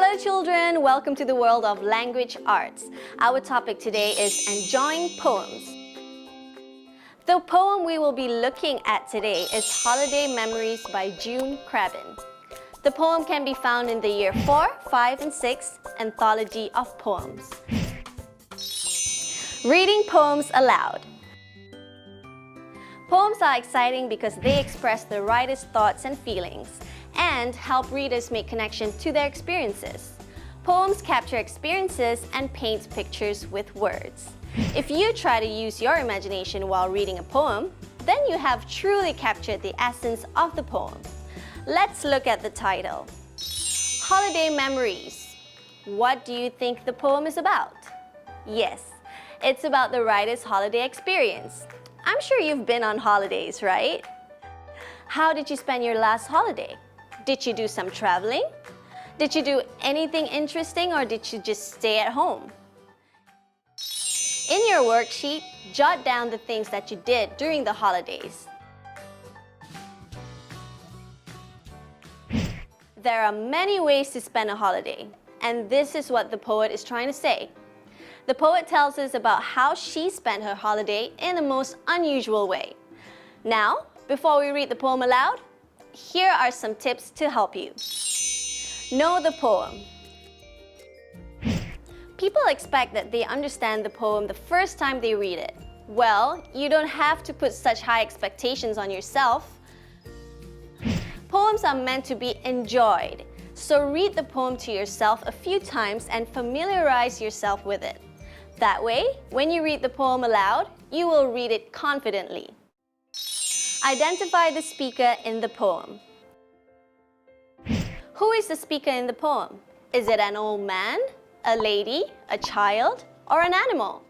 Hello children, welcome to the world of language arts. Our topic today is enjoying poems. The poem we will be looking at today is Holiday Memories by June Crabbin. The poem can be found in the year 4, 5 and 6 Anthology of Poems. Reading poems aloud. Poems are exciting because they express the writer's thoughts and feelings and help readers make connection to their experiences. Poems capture experiences and paint pictures with words. If you try to use your imagination while reading a poem, then you have truly captured the essence of the poem. Let's look at the title. Holiday Memories. What do you think the poem is about? Yes, it's about the writer's holiday experience. I'm sure you've been on holidays, right? How did you spend your last holiday? Did you do some traveling? Did you do anything interesting or did you just stay at home? In your worksheet, jot down the things that you did during the holidays. There are many ways to spend a holiday, and this is what the poet is trying to say. The poet tells us about how she spent her holiday in the most unusual way. Now, before we read the poem aloud, here are some tips to help you. Know the poem. People expect that they understand the poem the first time they read it. Well, you don't have to put such high expectations on yourself. Poems are meant to be enjoyed, so read the poem to yourself a few times and familiarize yourself with it. That way, when you read the poem aloud, you will read it confidently. Identify the speaker in the poem. Who is the speaker in the poem? Is it an old man, a lady, a child, or an animal?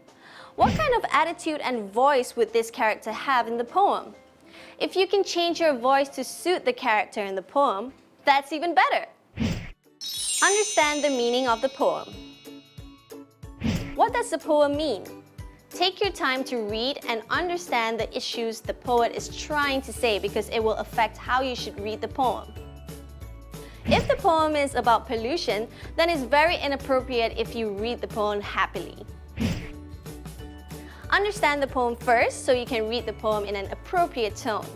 What kind of attitude and voice would this character have in the poem? If you can change your voice to suit the character in the poem, that's even better. Understand the meaning of the poem. What does the poem mean? Take your time to read and understand the issues the poet is trying to say because it will affect how you should read the poem. If the poem is about pollution, then it's very inappropriate if you read the poem happily. Understand the poem first so you can read the poem in an appropriate tone.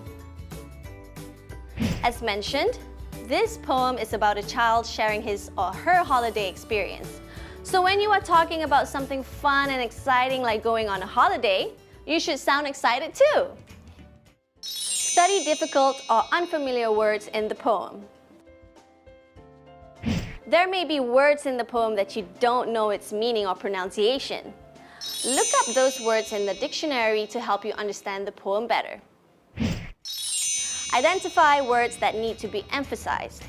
As mentioned, this poem is about a child sharing his or her holiday experience. So when you are talking about something fun and exciting like going on a holiday, you should sound excited too. Study difficult or unfamiliar words in the poem. There may be words in the poem that you don't know its meaning or pronunciation. Look up those words in the dictionary to help you understand the poem better. Identify words that need to be emphasized.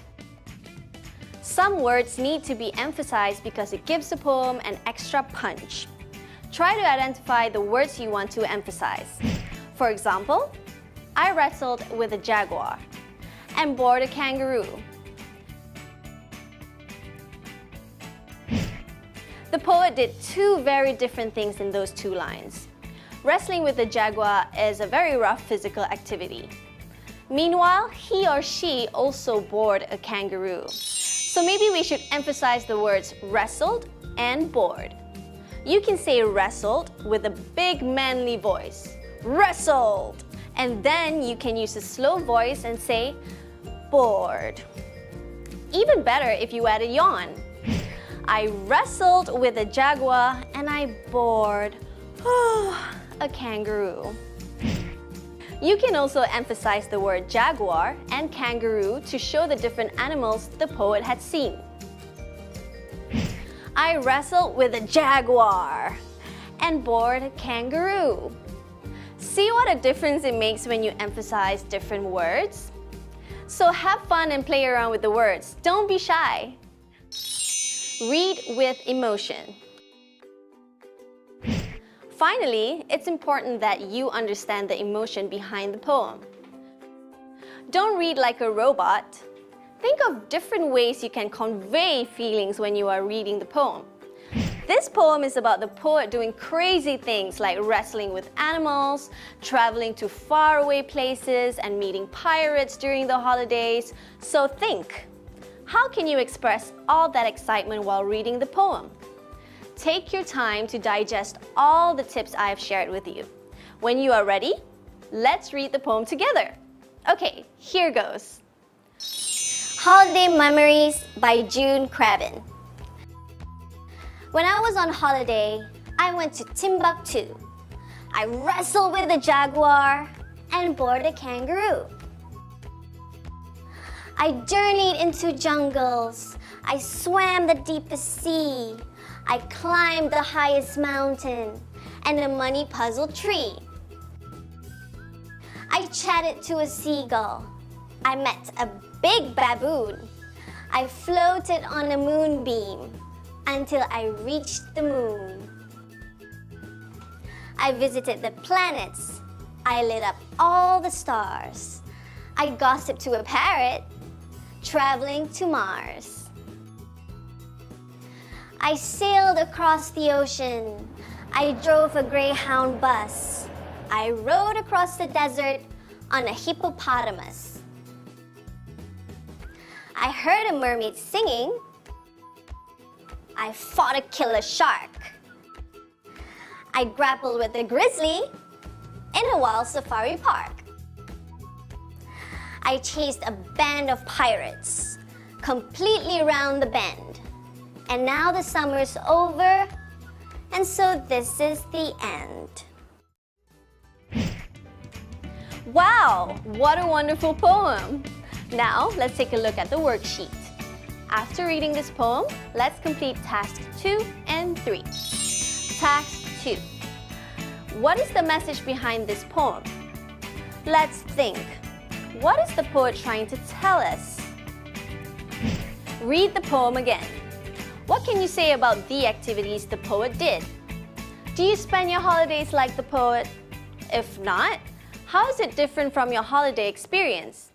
Some words need to be emphasized because it gives the poem an extra punch. Try to identify the words you want to emphasize. For example, I wrestled with a jaguar and bored a kangaroo. The poet did two very different things in those two lines. Wrestling with a jaguar is a very rough physical activity. Meanwhile, he or she also bored a kangaroo. So maybe we should emphasize the words wrestled and bored. You can say wrestled with a big manly voice. Wrestled! And then you can use a slow voice and say bored. Even better if you add a yawn. I wrestled with a jaguar and I bored a kangaroo. You can also emphasize the word jaguar and kangaroo to show the different animals the poet had seen. I wrestled with a jaguar and bored a kangaroo. See what a difference it makes when you emphasize different words? So have fun and play around with the words. Don't be shy. Read with emotion. Finally, it's important that you understand the emotion behind the poem. Don't read like a robot. Think of different ways you can convey feelings when you are reading the poem. This poem is about the poet doing crazy things like wrestling with animals, traveling to faraway places, and meeting pirates during the holidays. So think, How can you express all that excitement while reading the poem? Take your time to digest all the tips I have shared with you. When you are ready, let's read the poem together. Okay, here goes. Holiday Memories by June Craven. When I was on holiday, I went to Timbuktu. I wrestled with a jaguar and bored a kangaroo. I journeyed into jungles. I swam the deepest sea. I climbed the highest mountain and a money puzzle tree. I chatted to a seagull. I met a big baboon. I floated on a moonbeam until I reached the moon. I visited the planets. I lit up all the stars. I gossiped to a parrot, traveling to Mars. I sailed across the ocean. I drove a Greyhound bus. I rode across the desert on a hippopotamus. I heard a mermaid singing. I fought a killer shark. I grappled with a grizzly in a wild safari park. I chased a band of pirates completely around the bend. And now the summer's over, and so this is the end. Wow, what a wonderful poem! Now, let's take a look at the worksheet. After reading this poem, let's complete tasks 2 and 3. Task 2. What is the message behind this poem? Let's think. What is the poet trying to tell us? Read the poem again. What can you say about the activities the poet did? Do you spend your holidays like the poet? If not, how is it different from your holiday experience?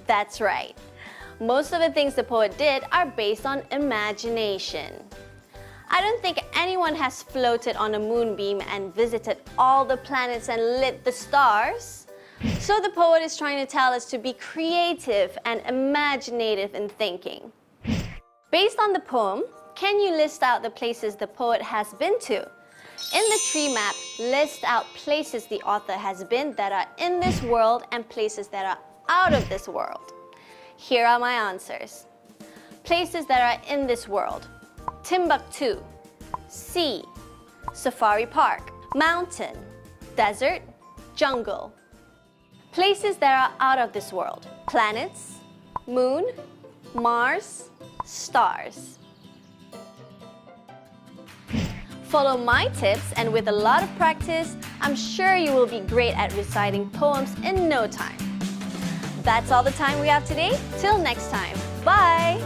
That's right. Most of the things the poet did are based on imagination. I don't think anyone has floated on a moonbeam and visited all the planets and lit the stars. So the poet is trying to tell us to be creative and imaginative in thinking. Based on the poem, can you list out the places the poet has been to? In the tree map, list out places the author has been that are in this world and places that are out of this world. Here are my answers. Places that are in this world: Timbuktu, sea, safari park, mountain, desert, jungle. Places that are out of this world: planets, moon, Mars, stars. Follow my tips, and with a lot of practice, I'm sure you will be great at reciting poems in no time. That's all the time we have today. Till next time. Bye!